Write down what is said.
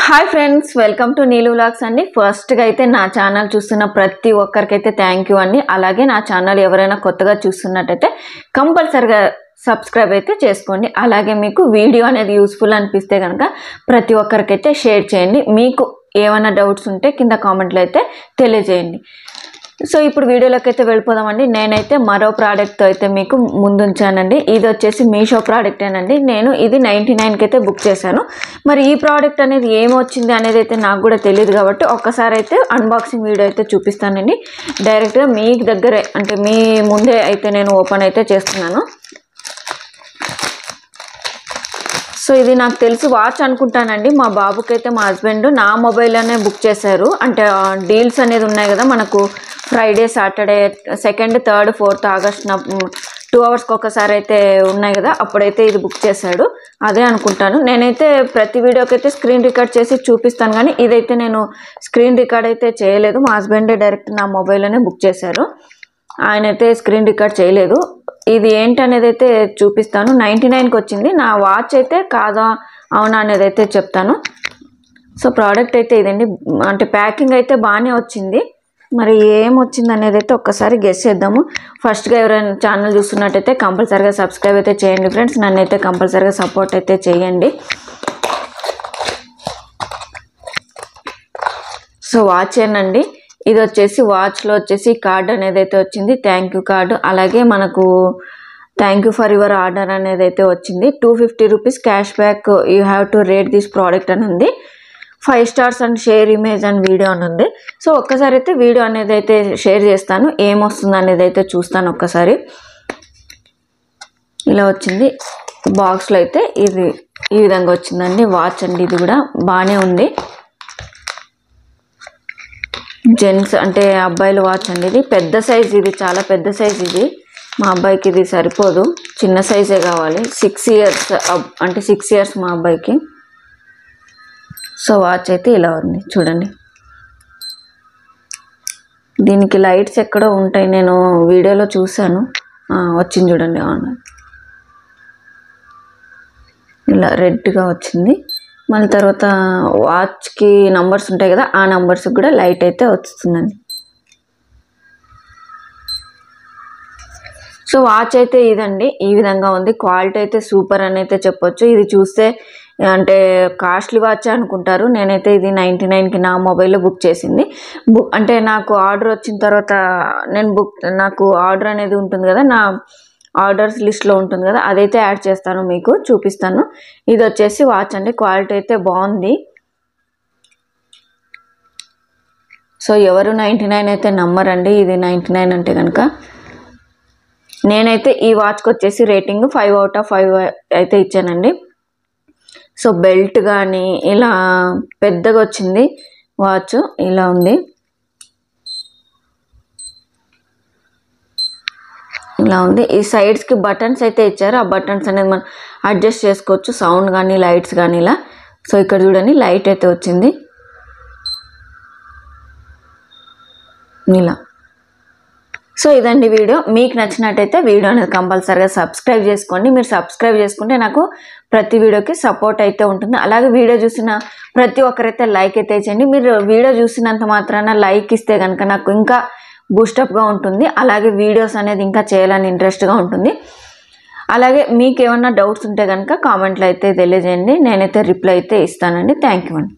Hi friends, welcome to Neelu vlogs అండి. ఫస్ట్గా అయితే నా ఛానల్ చూస్తున్న ప్రతి ఒక్కరికైతే థ్యాంక్ యూ అండి. అలాగే నా ఛానల్ ఎవరైనా కొత్తగా చూస్తున్నట్టయితే కంపల్సరిగా సబ్స్క్రైబ్ అయితే చేసుకోండి. అలాగే మీకు వీడియో అనేది యూస్ఫుల్ అనిపిస్తే కనుక ప్రతి ఒక్కరికైతే షేర్ చేయండి. మీకు ఏమైనా డౌట్స్ ఉంటే కింద కామెంట్లో అయితే తెలియజేయండి. సో ఇప్పుడు వీడియోలోకి అయితే వెళ్ళిపోదామండి. నేనైతే మరో ప్రోడక్ట్ అయితే మీకు ముందుంచానండి. ఇది వచ్చేసి మీషో ప్రోడక్టేనండి. నేను ఇది 99కి అయితే బుక్ చేశాను. మరి ఈ ప్రోడక్ట్ అనేది ఏమొచ్చింది అనేది అయితే నాకు కూడా తెలియదు కాబట్టి ఒక్కసారి అయితే అన్బాక్సింగ్ వీడియో అయితే చూపిస్తానండి. డైరెక్ట్గా మీ దగ్గరే అంటే మీ ముందే అయితే నేను ఓపెన్ అయితే చేస్తున్నాను. సో ఇది నాకు తెలిసి వాచ్ అనుకుంటానండి. మా బాబుకి అయితే మా హస్బెండ్ నా మొబైల్లోనే బుక్ చేశారు. అంటే డీల్స్ అనేది ఉన్నాయి కదా మనకు, Friday, Saturday, 2nd, 3rd, 4th August 2 అవర్స్కి ఒకసారి అయితే ఉన్నాయి కదా, అప్పుడైతే ఇది బుక్ చేశాడు. అదే అనుకుంటాను. నేనైతే ప్రతి వీడియోకి అయితే స్క్రీన్ రికార్డ్ చేసి చూపిస్తాను, కానీ ఇదైతే నేను స్క్రీన్ రికార్డ్ అయితే చేయలేదు. మా హస్బెండే డైరెక్ట్ నా మొబైల్లోనే బుక్ చేశారు. ఆయన అయితే స్క్రీన్ రికార్డ్ చేయలేదు. ఇది ఏంటి అనేది అయితే చూపిస్తాను. 99కి వచ్చింది. నా వాచ్ అయితే కాదా అవునా అనేది అయితే చెప్తాను. సో ప్రోడక్ట్ అయితే ఇదండి. అంటే ప్యాకింగ్ అయితే బాగానే వచ్చింది. మరి ఏమొచ్చింది అనేది అయితే ఒక్కసారి గెస్ చేద్దాము. ఫస్ట్గా ఎవరైనా ఛానల్ చూస్తున్నట్టయితే కంపల్సరీగా సబ్స్క్రైబ్ అయితే చేయండి ఫ్రెండ్స్. నన్ను అయితే కంపల్సరీగా సపోర్ట్ అయితే చేయండి. సో వాచ్ ఏనండి. ఇది వచ్చేసి వాచ్లో వచ్చేసి కార్డ్ అనేది అయితే వచ్చింది, థ్యాంక్ యూ కార్డు. అలాగే మనకు thank you for your order అనేది అయితే వచ్చింది. 250 rupees cash back, you have to rate this product అని ఉంది. 5 stars and share image and video అని ఉంది. సో ఒక్కసారి అయితే వీడియో అనేది అయితే షేర్ చేస్తాను, ఏమొస్తుంది అనేది అయితే చూస్తాను. ఒక్కసారి ఇలా వచ్చింది. బాక్స్లో అయితే ఇది ఈ విధంగా వచ్చిందండి వాచ్ అండి. ఇది కూడా బాగానే ఉంది. జెంట్స్ అంటే అబ్బాయిల వాచ్ అండి. ఇది పెద్ద సైజ్, ఇది చాలా పెద్ద సైజ్. ఇది మా అబ్బాయికి ఇది సరిపోదు, చిన్న సైజే కావాలి. 6 ఇయర్స్ అంటే 6 ఇయర్స్ మా అబ్బాయికి. సో వాచ్ అయితే ఇలా ఉంది చూడండి. దీనికి లైట్స్ ఎక్కడో ఉంటాయి, నేను వీడియోలో చూశాను. వచ్చింది చూడండి, ఇలా రెడ్గా వచ్చింది. మళ్ళీ తర్వాత వాచ్కి నంబర్స్ ఉంటాయి కదా, ఆ నంబర్స్కి కూడా లైట్ అయితే వస్తుందండి. సో వాచ్ అయితే ఇదండి, ఈ విధంగా ఉంది. క్వాలిటీ అయితే సూపర్ అని అయితే చెప్పొచ్చు. ఇది చూస్తే అంటే కాస్ట్లీ వాచ్ అనుకుంటారు. నేనైతే ఇది 99కి నా మొబైల్లో బుక్ చేసింది. అంటే నాకు ఆర్డర్ వచ్చిన తర్వాత నాకు ఆర్డర్ అనేది ఉంటుంది కదా, నా ఆర్డర్స్ లిస్ట్లో ఉంటుంది కదా, అదైతే యాడ్ చేస్తాను, మీకు చూపిస్తాను. ఇది వచ్చేసి వాచ్ అండి. క్వాలిటీ అయితే బాగుంది. సో ఎవరు 99 అయితే నమ్మరండి. ఇది 99 అంటే కనుక. నేనైతే ఈ వాచ్కి వచ్చేసి రేటింగ్ 5 out of 5 అయితే ఇచ్చానండి. సో బెల్ట్ కానీ ఇలా పెద్దగా వచ్చింది వాచ్, ఇలా ఉంది. ఇలా ఉంది. ఈ సైడ్స్కి బటన్స్ అయితే ఇచ్చారు. ఆ బటన్స్ అనేది మనం అడ్జస్ట్ చేసుకోవచ్చు, సౌండ్ కానీ లైట్స్ కానీ ఇలా. సో ఇక్కడ చూడండి లైట్ అయితే వచ్చింది ఇలా. సో ఇదండి వీడియో. మీకు నచ్చినట్టయితే వీడియో అనేది కంపల్సరీగా సబ్స్క్రైబ్ చేసుకోండి. మీరు సబ్స్క్రైబ్ చేసుకుంటే నాకు ప్రతి వీడియోకి సపోర్ట్ అయితే ఉంటుంది. అలాగే వీడియో చూసిన ప్రతి ఒక్కరైతే లైక్ అయితే చేయండి. మీరు వీడియో చూసినంత మాత్రాన లైక్ ఇస్తే కనుక నాకు ఇంకా బూస్టప్గా ఉంటుంది. అలాగే వీడియోస్ అనేది ఇంకా చేయాలని ఇంట్రెస్ట్గా ఉంటుంది. అలాగే మీకు ఏమన్నా డౌట్స్ ఉంటే కనుక కామెంట్లో అయితే తెలియజేయండి, నేనైతే రిప్లై అయితే ఇస్తానండి. థ్యాంక్ యూ అండి.